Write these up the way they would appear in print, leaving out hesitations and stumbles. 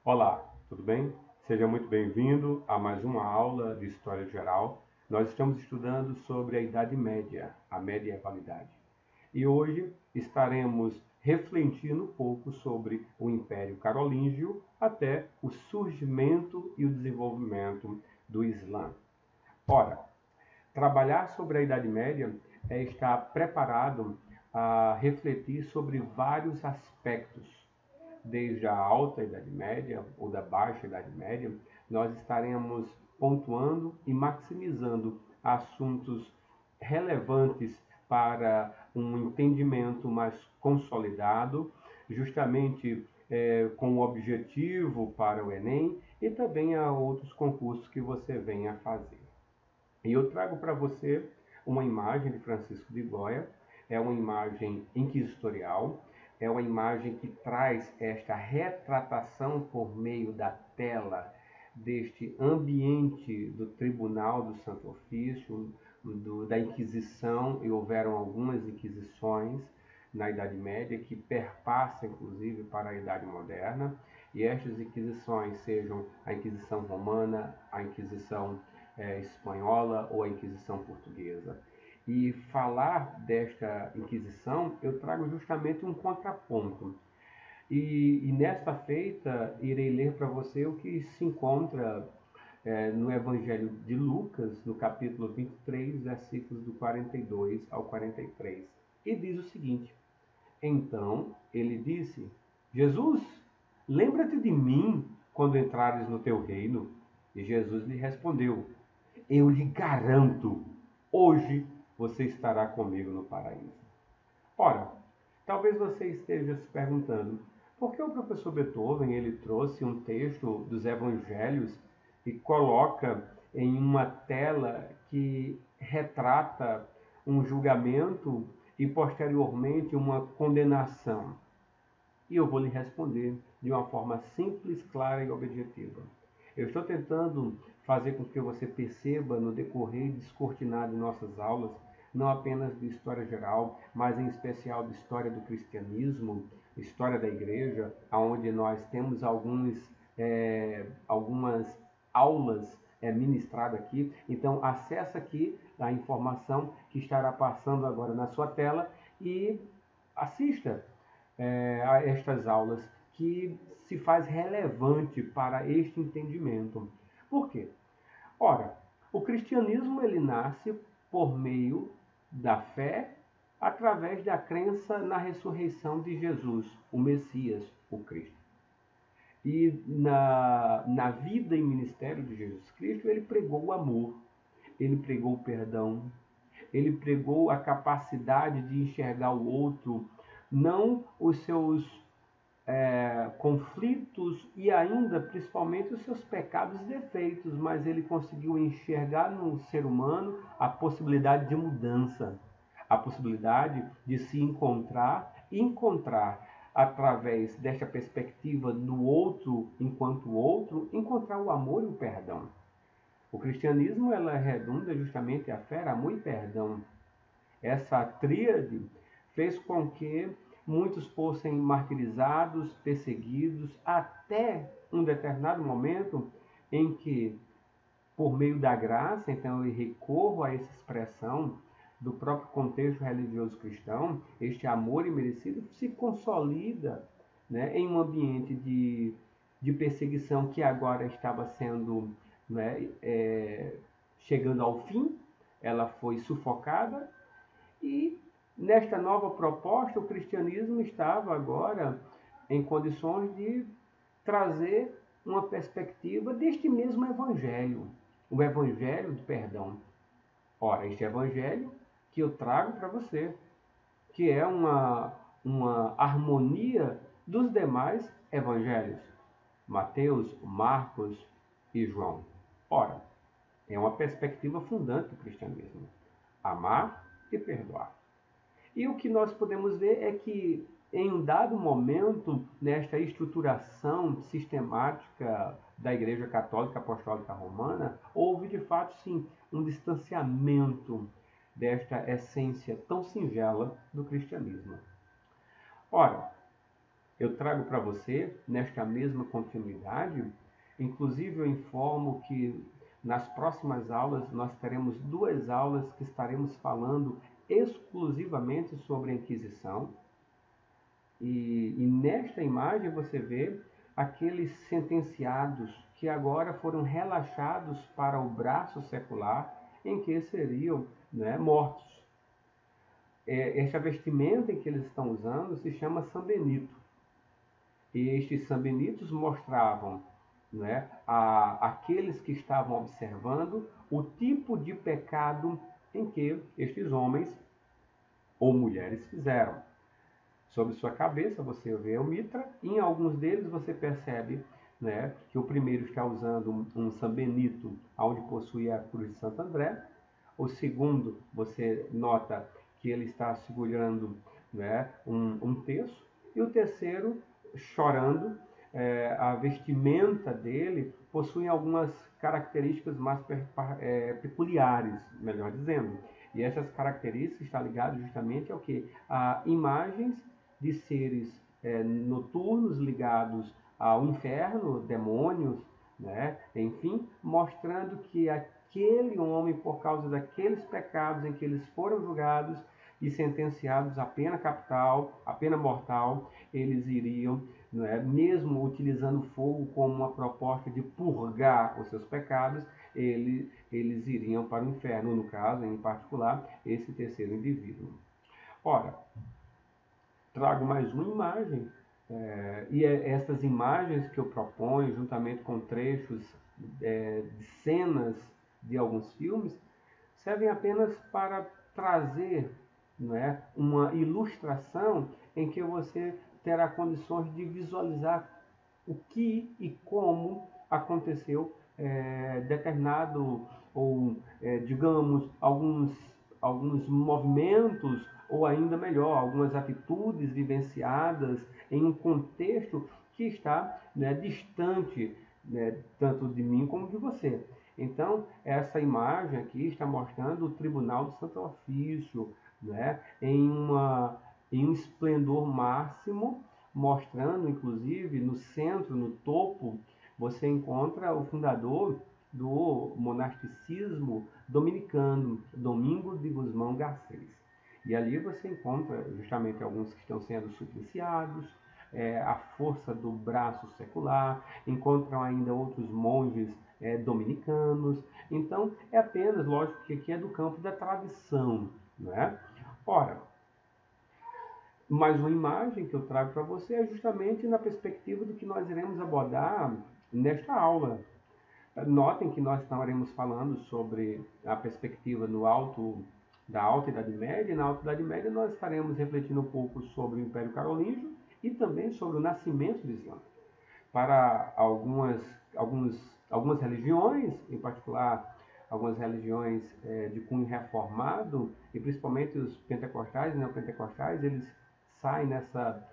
Olá, tudo bem? Seja muito bem-vindo a mais uma aula de História Geral. Nós estamos estudando sobre a Idade Média, a medievalidade. E hoje estaremos refletindo um pouco sobre o Império Carolíngio até o surgimento e o desenvolvimento do Islã. Ora, trabalhar sobre a Idade Média é estar preparado a refletir sobre vários aspectos desde a alta Idade Média ou da baixa Idade Média, nós estaremos pontuando e maximizando assuntos relevantes para um entendimento mais consolidado, justamente com o objetivo para o Enem e também a outros concursos que você venha a fazer. E eu trago para você uma imagem de Francisco de Goya, é uma imagem inquisitorial, é uma imagem que traz esta retratação por meio da tela deste ambiente do Tribunal do Santo Ofício, da Inquisição, e houveram algumas inquisições na Idade Média que perpassam inclusive para a Idade Moderna, e estas inquisições sejam a Inquisição Romana, a Inquisição espanhola ou a Inquisição portuguesa. E falar desta Inquisição, eu trago justamente um contraponto. E nesta feita, irei ler para você o que se encontra no Evangelho de Lucas, no capítulo 23, versículos do 42 ao 43. E diz o seguinte: Então ele disse: Jesus, lembra-te de mim quando entrares no teu reino. E Jesus lhe respondeu: Eu lhe garanto, hoje você estará comigo no paraíso. Ora, talvez você esteja se perguntando, por que o professor Beethoven ele trouxe um texto dos evangelhos e coloca em uma tela que retrata um julgamento e posteriormente uma condenação? E eu vou lhe responder de uma forma simples, clara e objetiva. Eu estou tentando fazer com que você perceba no decorrer descortinado de nossas aulas, não apenas de história geral, mas em especial de história do cristianismo, história da igreja, onde nós temos algumas aulas ministradas aqui. Então, acessa aqui a informação que estará passando agora na sua tela e assista a estas aulas que se faz relevante para este entendimento. Por quê? Ora, o cristianismo ele nasce por meio da fé através da crença na ressurreição de Jesus, o Messias, o Cristo. E na vida e ministério de Jesus Cristo, ele pregou o amor, ele pregou o perdão, ele pregou a capacidade de enxergar o outro, não os seus conflitos e ainda, principalmente, os seus pecados e defeitos, mas ele conseguiu enxergar no ser humano a possibilidade de mudança, a possibilidade de se encontrar através desta perspectiva do outro enquanto outro, encontrar o amor e o perdão. O cristianismo ela redunda justamente a fé, amor e perdão. Essa tríade fez com que muitos fossem martirizados, perseguidos, até um determinado momento em que, por meio da graça, então eu recorro a essa expressão do próprio contexto religioso cristão, este amor imerecido se consolida, né, em um ambiente de perseguição que agora estava sendo, né, chegando ao fim, ela foi sufocada e nesta nova proposta, o cristianismo estava agora em condições de trazer uma perspectiva deste mesmo evangelho, o evangelho do perdão. Ora, este evangelho que eu trago para você, que é uma harmonia dos demais evangelhos, Mateus, Marcos e João. Ora, é uma perspectiva fundante do cristianismo, amar e perdoar. E o que nós podemos ver é que, em um dado momento, nesta estruturação sistemática da Igreja Católica Apostólica Romana, houve de fato, sim, um distanciamento desta essência tão singela do cristianismo. Ora, Eu trago para você, nesta mesma continuidade, inclusive eu informo que nas próximas aulas nós teremos 2 aulas que estaremos falando exclusivamente sobre a Inquisição. E nesta imagem você vê aqueles sentenciados que agora foram relaxados para o braço secular, em que seriam, né, mortos. Esta vestimenta em que eles estão usando se chama San Benito. E estes sanbenitos mostravam, né, aqueles que estavam observando o tipo de pecado em que estes homens ou mulheres fizeram. Sobre sua cabeça você vê o mitra, e em alguns deles você percebe, né, que o primeiro está usando um sanbenito onde possui a cruz de Santo André. O segundo, você nota que ele está segurando, né, um terço. E o terceiro, chorando. A vestimenta dele possui algumas características mais peculiares, melhor dizendo. E essas características estão ligadas justamente ao que? A imagens de seres noturnos ligados ao inferno, demônios, né? Enfim, mostrando que aquele homem, por causa daqueles pecados em que eles foram julgados e sentenciados à pena capital, à pena mortal, eles iriam, né, mesmo utilizando fogo como uma proposta de purgar os seus pecados, eles iriam para o inferno, no caso, em particular, esse terceiro indivíduo. Ora, trago mais uma imagem, e essas imagens que eu proponho, juntamente com trechos de cenas de alguns filmes, servem apenas para trazer, né, uma ilustração em que você terá condições de visualizar o que e como aconteceu determinado, ou digamos, alguns movimentos, ou ainda melhor, algumas atitudes vivenciadas em um contexto que está, né, distante, né, tanto de mim como de você. Então, essa imagem aqui está mostrando o Tribunal do Santo Ofício, né, em um esplendor máximo, mostrando, inclusive, no centro, no topo, você encontra o fundador do monasticismo dominicano, Domingo de Guzmão Garcês. E ali você encontra justamente alguns que estão sendo supliciados, a força do braço secular, encontram ainda outros monges dominicanos. Então, é apenas, lógico que aqui é do campo da tradição, não é? Ora, mais uma imagem que eu trago para você é justamente na perspectiva do que nós iremos abordar nesta aula. Notem que nós estaremos falando sobre a perspectiva da Alta Idade Média, e na Alta Idade Média nós estaremos refletindo um pouco sobre o Império Carolíngio e também sobre o nascimento do Islã. Para algumas religiões, em particular algumas religiões de cunho reformado, e principalmente os pentecostais e neopentecostais, eles saem nessa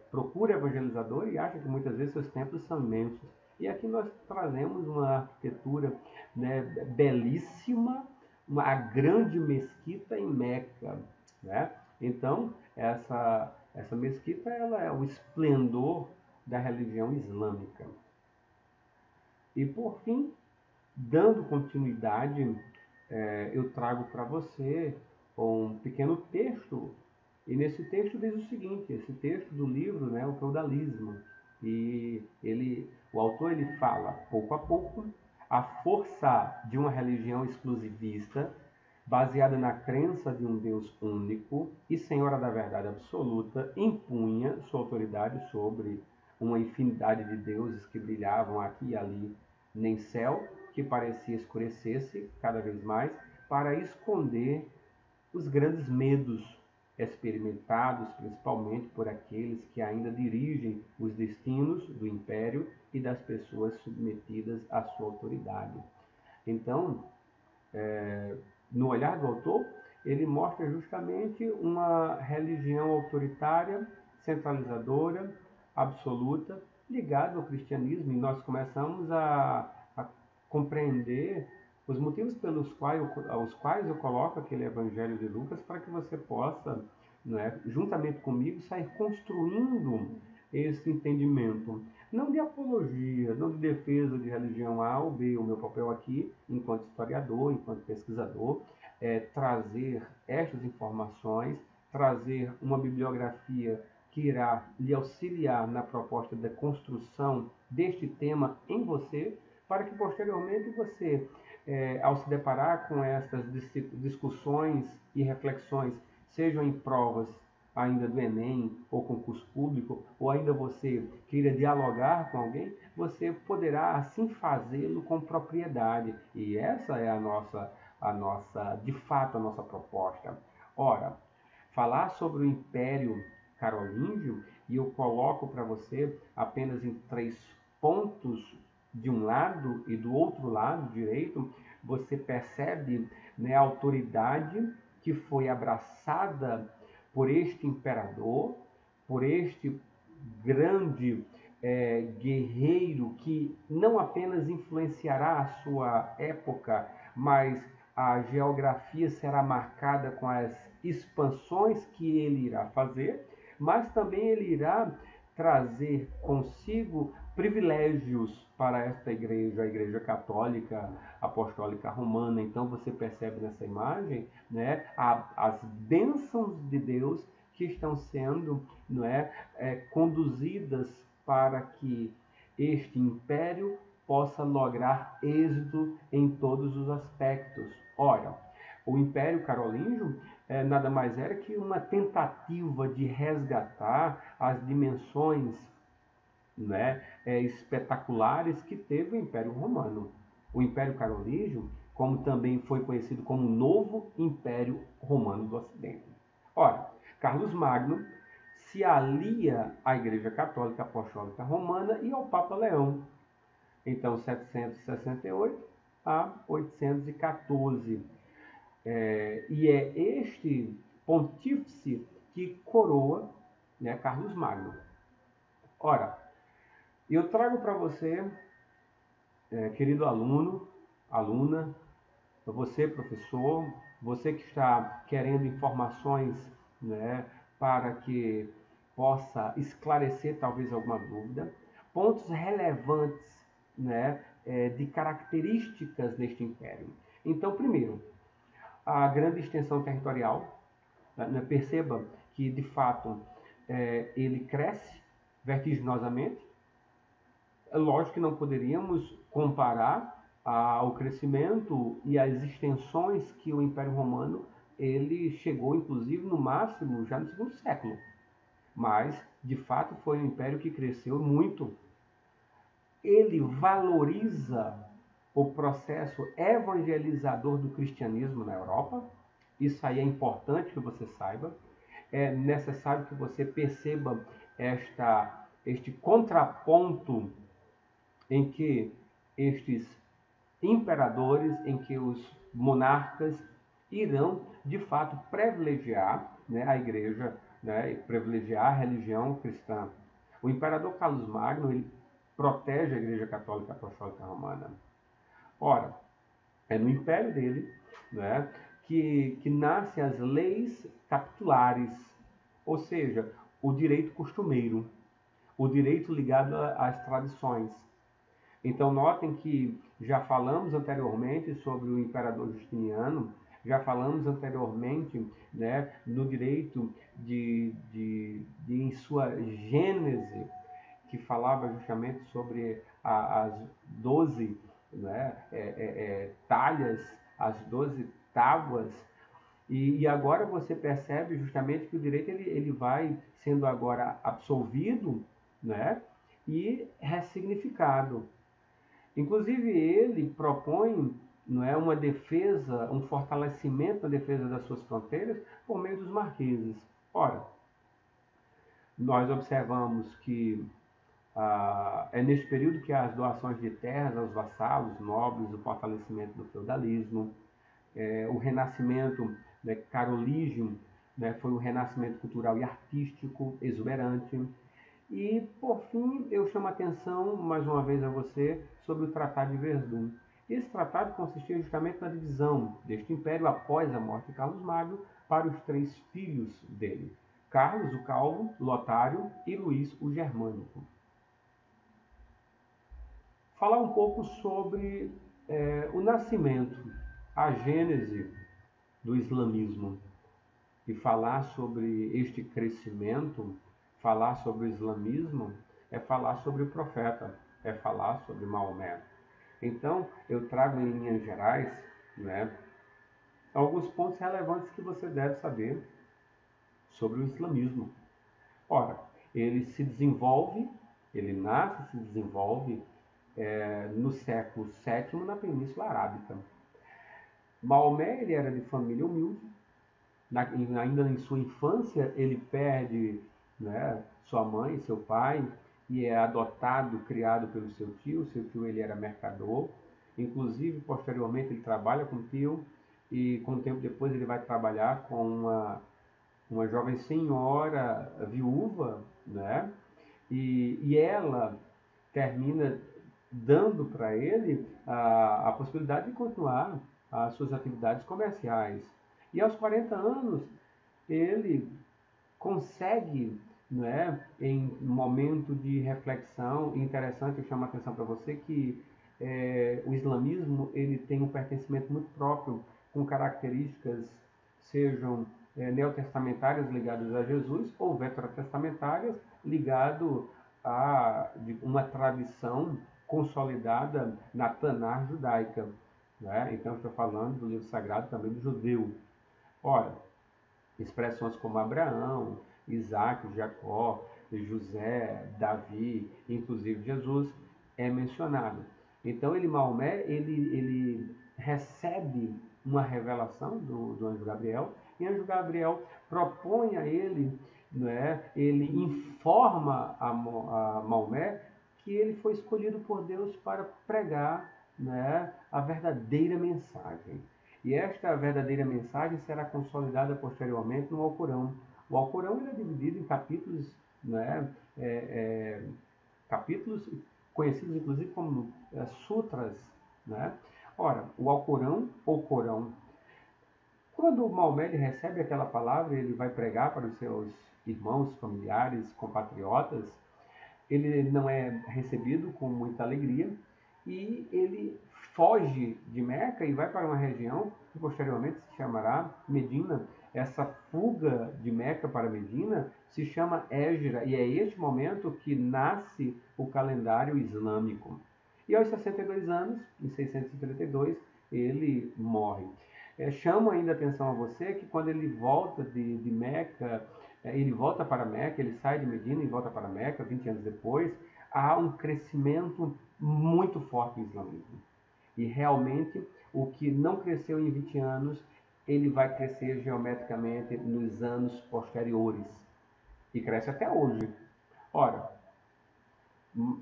procura evangelizadora e acham que muitas vezes seus templos são imensos. E aqui nós trazemos uma arquitetura, né, belíssima, a grande mesquita em Meca, né? Então, essa mesquita ela é o esplendor da religião islâmica. E por fim, dando continuidade, eu trago para você um pequeno texto. E nesse texto diz o seguinte, esse texto do livro, né, o Feudalismo, e o autor ele fala, pouco a pouco, a força de uma religião exclusivista, baseada na crença de um Deus único e senhora da verdade absoluta, impunha sua autoridade sobre uma infinidade de deuses que brilhavam aqui e ali nem céu, que parecia escurecer-se cada vez mais, para esconder os grandes medos experimentados principalmente por aqueles que ainda dirigem os destinos do império e das pessoas submetidas à sua autoridade. Então, no olhar do autor, ele mostra justamente uma religião autoritária, centralizadora, absoluta, ligada ao cristianismo, e nós começamos a compreender os motivos pelos quais eu coloco aquele Evangelho de Lucas para que você possa, juntamente comigo, sair construindo esse entendimento. Não de apologia, não de defesa de religião A ou B. O meu papel aqui, enquanto historiador, enquanto pesquisador, é trazer estas informações, trazer uma bibliografia que irá lhe auxiliar na proposta da construção deste tema em você, para que posteriormente você, ao se deparar com essas discussões e reflexões, sejam em provas ainda do Enem, ou concurso público, ou ainda você queira dialogar com alguém, você poderá assim fazê-lo com propriedade. E essa é de fato, a nossa proposta. Ora, falar sobre o Império Carolíngio, e eu coloco para você apenas em 3 pontos de um lado e do outro lado direito, você percebe, a autoridade que foi abraçada por este imperador, por este grande guerreiro que não apenas influenciará a sua época, mas a geografia será marcada com as expansões que ele irá fazer, mas também ele irá trazer consigo privilégios para esta igreja, a Igreja Católica Apostólica Romana. Então você percebe nessa imagem, as bênçãos de Deus que estão sendo, conduzidas para que este império possa lograr êxito em todos os aspectos. Ora, o Império Carolíngio nada mais era que uma tentativa de resgatar as dimensões espetaculares que teve o Império Romano. O Império Carolíngio, como também foi conhecido como o Novo Império Romano do Ocidente. Ora, Carlos Magno se alia à Igreja Católica Apostólica Romana e ao Papa Leão. Então, 768 a 814. E é este pontífice que coroa, Carlos Magno. Ora, eu trago para você, querido aluno, aluna, você professor, você que está querendo informações, para que possa esclarecer talvez alguma dúvida, pontos relevantes, de características deste império. Então, primeiro, a grande extensão territorial. Perceba que, de fato, ele cresce vertiginosamente. É lógico que não poderíamos comparar ao crescimento e às extensões que o Império Romano ele chegou, inclusive, no máximo já no segundo século. Mas, de fato, foi um império que cresceu muito. Ele valoriza o processo evangelizador do cristianismo na Europa. Isso aí é importante que você saiba. É necessário que você perceba este contraponto em que estes imperadores, em que os monarcas irão, de fato, privilegiar a igreja, privilegiar a religião cristã. O imperador Carlos Magno ele protege a Igreja Católica Apostólica Romana. Ora, é no império dele que nascem as leis capitulares, ou seja, o direito costumeiro, o direito ligado às tradições. Então, notem que já falamos anteriormente sobre o imperador Justiniano, já falamos anteriormente no direito em sua gênese, que falava justamente sobre as 12 talhas, as 12 tábuas, e agora você percebe justamente que o direito ele vai sendo agora absolvido e ressignificado. Inclusive ele propõe uma defesa, um fortalecimento da defesa das suas fronteiras por meio dos marqueses. Ora, nós observamos que é neste período que as doações de terras aos vassalos nobres, o fortalecimento do feudalismo, o renascimento carolígio, foi um renascimento cultural e artístico exuberante. E, por fim, eu chamo a atenção, mais uma vez a você, sobre o Tratado de Verdun. Esse tratado consistia justamente na divisão deste império após a morte de Carlos Magno para os 3 filhos dele, Carlos, o Calvo, Lotário e Luís, o Germânico. Falar um pouco sobre o nascimento, a gênese do islamismo, e falar sobre este crescimento, falar sobre o islamismo, é falar sobre o profeta, é falar sobre Maomé. Então, eu trago em linhas gerais, né, alguns pontos relevantes que você deve saber sobre o islamismo. Ora, ele se desenvolve, ele nasce e se desenvolve no século VII na Península Arábica. Maomé ele era de família humilde, ainda em sua infância ele perde, né, sua mãe, seu pai, e é adotado, criado pelo seu tio. Seu tio ele era mercador, inclusive posteriormente ele trabalha com o tio, e com o tempo depois ele vai trabalhar com uma jovem senhora viúva, né? E ela termina dando para ele a possibilidade de continuar as suas atividades comerciais. E aos 40 anos, ele consegue, né, em um momento de reflexão interessante, eu chamo a atenção para você que o islamismo ele tem um pertencimento muito próprio, com características, sejam neotestamentárias ligadas a Jesus ou veterotestamentárias ligado a uma tradição consolidada na Tanar judaica, né? Então estou falando do livro sagrado também do judeu. Ora, expressões como Abraão, Isaac, Jacó, José, Davi, inclusive Jesus, é mencionado. Então Maomé, ele recebe uma revelação do anjo Gabriel, e o anjo Gabriel propõe a ele, né, ele informa a Maomé que ele foi escolhido por Deus para pregar, né, a verdadeira mensagem. E esta verdadeira mensagem será consolidada posteriormente no Alcorão. O Alcorão é dividido em capítulos, né, capítulos conhecidos inclusive como sutras, né? Ora, o Alcorão ou Corão, quando o Maomé recebe aquela palavra, ele vai pregar para os seus irmãos, familiares, compatriotas, ele não é recebido com muita alegria e ele foge de Meca e vai para uma região que posteriormente se chamará Medina. Essa fuga de Meca para Medina se chama Égira, e é este momento que nasce o calendário islâmico. E aos 62 anos, em 632, ele morre. Chamo ainda a atenção a você que quando ele volta de Meca, ele volta para Meca, ele sai de Medina e volta para Meca, 20 anos depois, há um crescimento muito forte no islamismo. E realmente, o que não cresceu em 20 anos, ele vai crescer geometricamente nos anos posteriores. E cresce até hoje. Ora,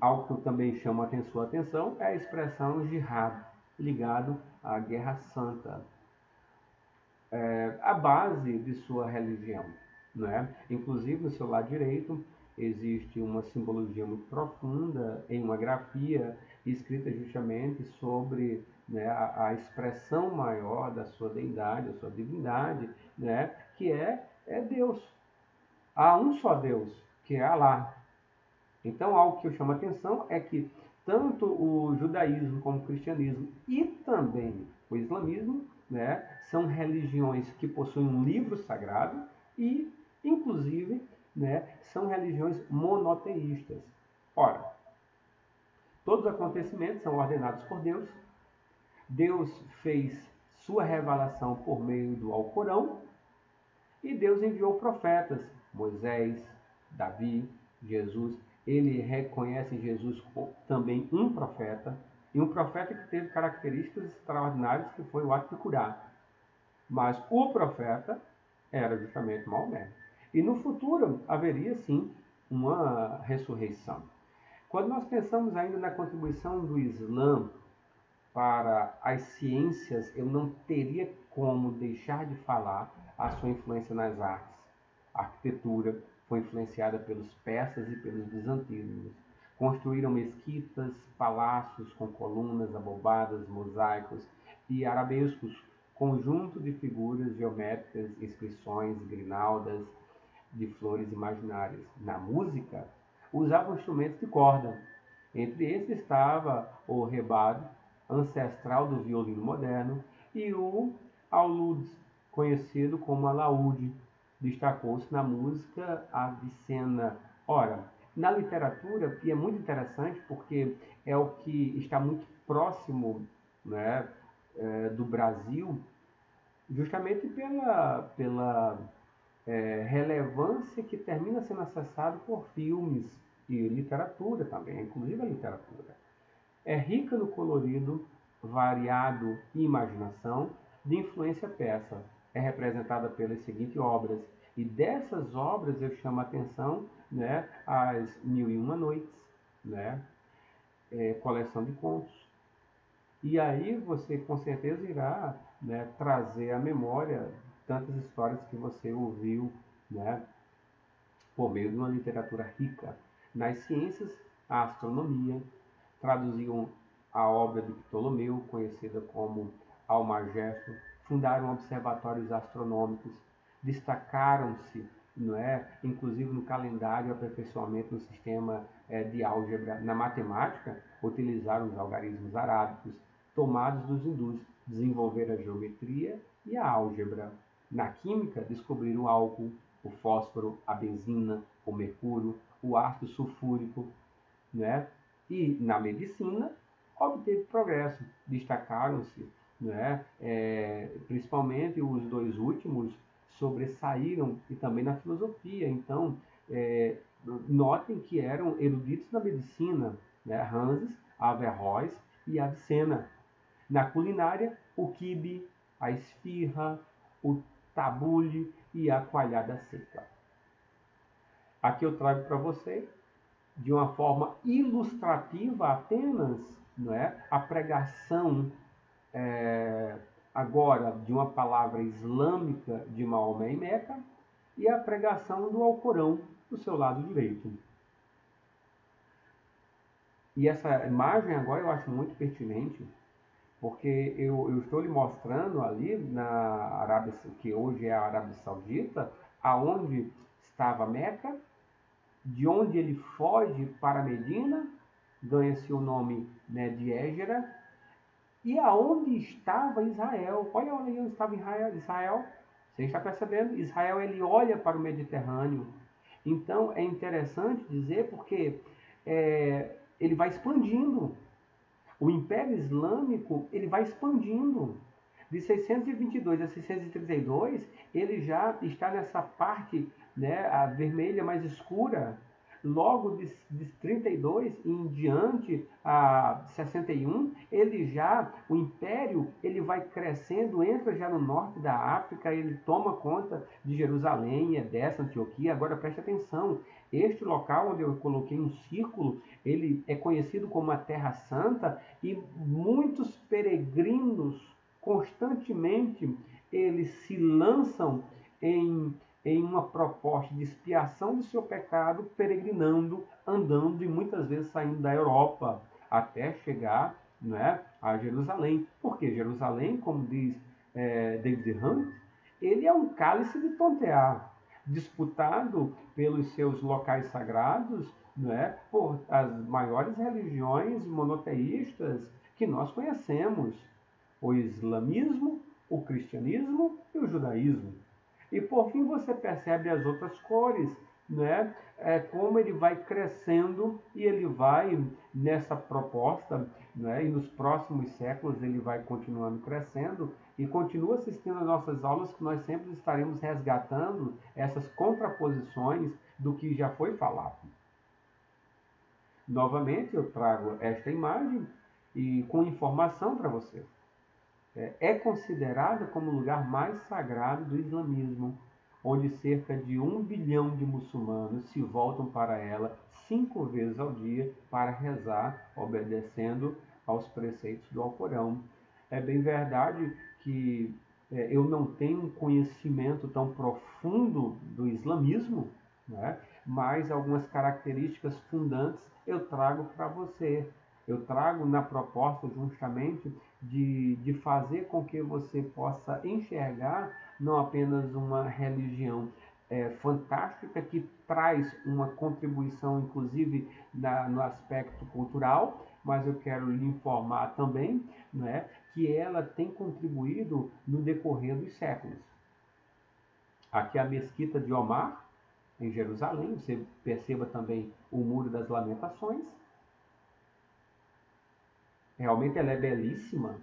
algo que eu também chamo a sua atenção é a expressão jihad, ligado à Guerra Santa. A base de sua religião, né? Inclusive no seu lado direito existe uma simbologia muito profunda em uma grafia escrita justamente sobre, né, a expressão maior da sua deidade, a sua divindade, né, que é Deus. Há um só Deus, que é Alá. Então, algo que eu chamo a atenção é que tanto o judaísmo como o cristianismo e também o islamismo, né, são religiões que possuem um livro sagrado e, inclusive, né, são religiões monoteístas. Ora, todos os acontecimentos são ordenados por Deus. Deus fez sua revelação por meio do Alcorão e Deus enviou profetas, Moisés, Davi, Jesus. Ele reconhece Jesus como também um profeta, e um profeta que teve características extraordinárias, que foi o ato de curar. Mas o profeta era justamente Maomé. E no futuro haveria sim uma ressurreição. Quando nós pensamos ainda na contribuição do Islã para as ciências, eu não teria como deixar de falar a sua influência nas artes. A arquitetura foi influenciada pelos persas e pelos bizantinos. Construíram mesquitas, palácios com colunas abobadas, mosaicos e arabescos conjunto de figuras geométricas, inscrições, grinaldas, de flores imaginárias. Na música, usavam instrumentos de corda. Entre esses estava o rebado, ancestral do violino moderno, e o alude, conhecido como alaúde. Destacou-se na música avicena. Ora, na literatura, e é muito interessante porque é o que está muito próximo, né, do Brasil, justamente pela relevância que termina sendo acessado por filmes e literatura também, inclusive a literatura. É rica no colorido, variado e imaginação de influência persa. É representada pelas seguintes obras. E dessas obras eu chamo a atenção, né, as Mil e Uma Noites, né, coleção de contos. E aí você com certeza irá, né, trazer à memória tantas histórias que você ouviu, né, por meio de uma literatura rica. Nas ciências, a astronomia, traduziam a obra de Ptolomeu, conhecida como Almagesto, fundaram observatórios astronômicos, destacaram-se, não é, inclusive no calendário, aperfeiçoamento no sistema de álgebra. Na matemática, utilizaram os algarismos arábicos, tomados dos hindus, desenvolveram a geometria e a álgebra. Na química, descobriram o álcool, o fósforo, a benzina, o mercúrio, o ácido sulfúrico, né? E na medicina, obteve progresso. Destacaram-se, né? Principalmente os dois últimos sobressaíram, e também na filosofia. Então, notem que eram eruditos na medicina, né? Hanses, Averroes e Avicena. Na culinária, o quibe, a esfirra, o tabule e a coalhada seca. Aqui eu trago para você, de uma forma ilustrativa apenas, não é, a pregação agora de uma palavra islâmica de Maomé e Meca e a pregação do Alcorão do seu lado direito. E essa imagem agora eu acho muito pertinente, porque eu estou lhe mostrando ali na Arábia, que hoje é a Arábia Saudita, aonde estava Meca, de onde ele foge para Medina, ganha-se o nome, né, de Égera, e aonde estava Israel. Olha onde estava Israel. Você está percebendo? Israel, ele olha para o Mediterrâneo. Então é interessante dizer porque ele vai expandindo. O Império Islâmico, ele vai expandindo. De 622 a 632, ele já está nessa parte, né, a vermelha mais escura. Logo de 32 em diante a 61, o império, ele vai crescendo, entra já no norte da África, ele toma conta de Jerusalém, Edessa, Antioquia. Agora preste atenção, este local onde eu coloquei um círculo, ele é conhecido como a Terra Santa, e muitos peregrinos constantemente eles se lançam em uma proposta de expiação do seu pecado, peregrinando, andando e muitas vezes saindo da Europa até chegar, né, a Jerusalém. Porque Jerusalém, como diz David Hunt, ele é um cálice de tontear, disputado pelos seus locais sagrados, né, por as maiores religiões monoteístas que nós conhecemos: o islamismo, o cristianismo e o judaísmo. E por fim você percebe as outras cores, né? Como ele vai crescendo e ele vai nessa proposta, né? E nos próximos séculos ele vai continuando crescendo, e continua assistindo às nossas aulas, que nós sempre estaremos resgatando essas contraposições do que já foi falado. Novamente eu trago esta imagem e com informação para você. É considerada como o lugar mais sagrado do islamismo, onde cerca de 1 bilhão de muçulmanos se voltam para ela 5 vezes ao dia para rezar, obedecendo aos preceitos do Alcorão. É bem verdade que eu não tenho um conhecimento tão profundo do islamismo, né? Mas algumas características fundantes eu trago para você. Eu trago na proposta justamente de fazer com que você possa enxergar não apenas uma religião fantástica que traz uma contribuição, inclusive, no aspecto cultural, mas eu quero lhe informar também, né, que ela tem contribuído no decorrer dos séculos. Aqui a Mesquita de Omar, em Jerusalém, você perceba também o Muro das Lamentações. Realmente ela é belíssima.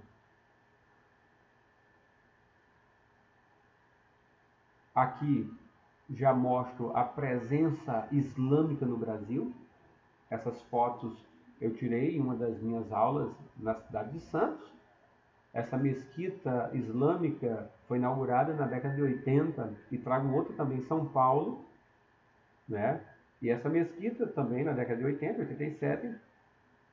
Aqui já mostro a presença islâmica no Brasil. Essas fotos eu tirei em uma das minhas aulas na cidade de Santos. Essa mesquita islâmica foi inaugurada na década de 80 e trago outra também em São Paulo, né? E essa mesquita também na década de 80, 87,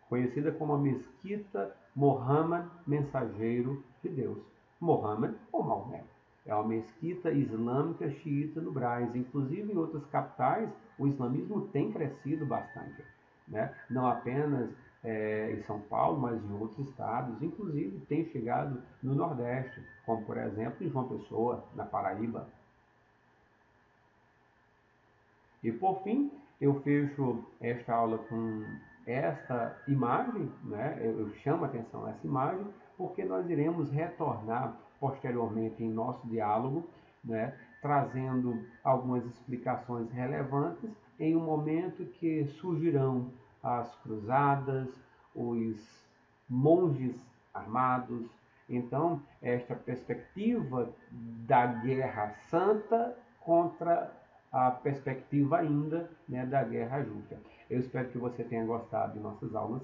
conhecida como a Mesquita Mohammed, Mensageiro de Deus. Mohammed ou Maomé. É uma mesquita islâmica xiita no Brás. Inclusive em outras capitais, o islamismo tem crescido bastante, né? Não apenas em São Paulo, mas em outros estados. Inclusive tem chegado no Nordeste, como por exemplo em João Pessoa, na Paraíba. E por fim, eu fecho esta aula com esta imagem, né? Eu chamo a atenção a essa imagem, porque nós iremos retornar posteriormente em nosso diálogo, né? Trazendo algumas explicações relevantes em um momento que surgirão as cruzadas, os monges armados. Então, esta perspectiva da guerra santa contra a perspectiva ainda, né, da guerra justa. Eu espero que você tenha gostado de nossas aulas.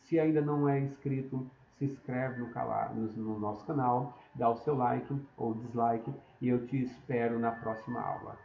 Se ainda não é inscrito, se inscreve no nosso canal, dá o seu like ou dislike e eu te espero na próxima aula.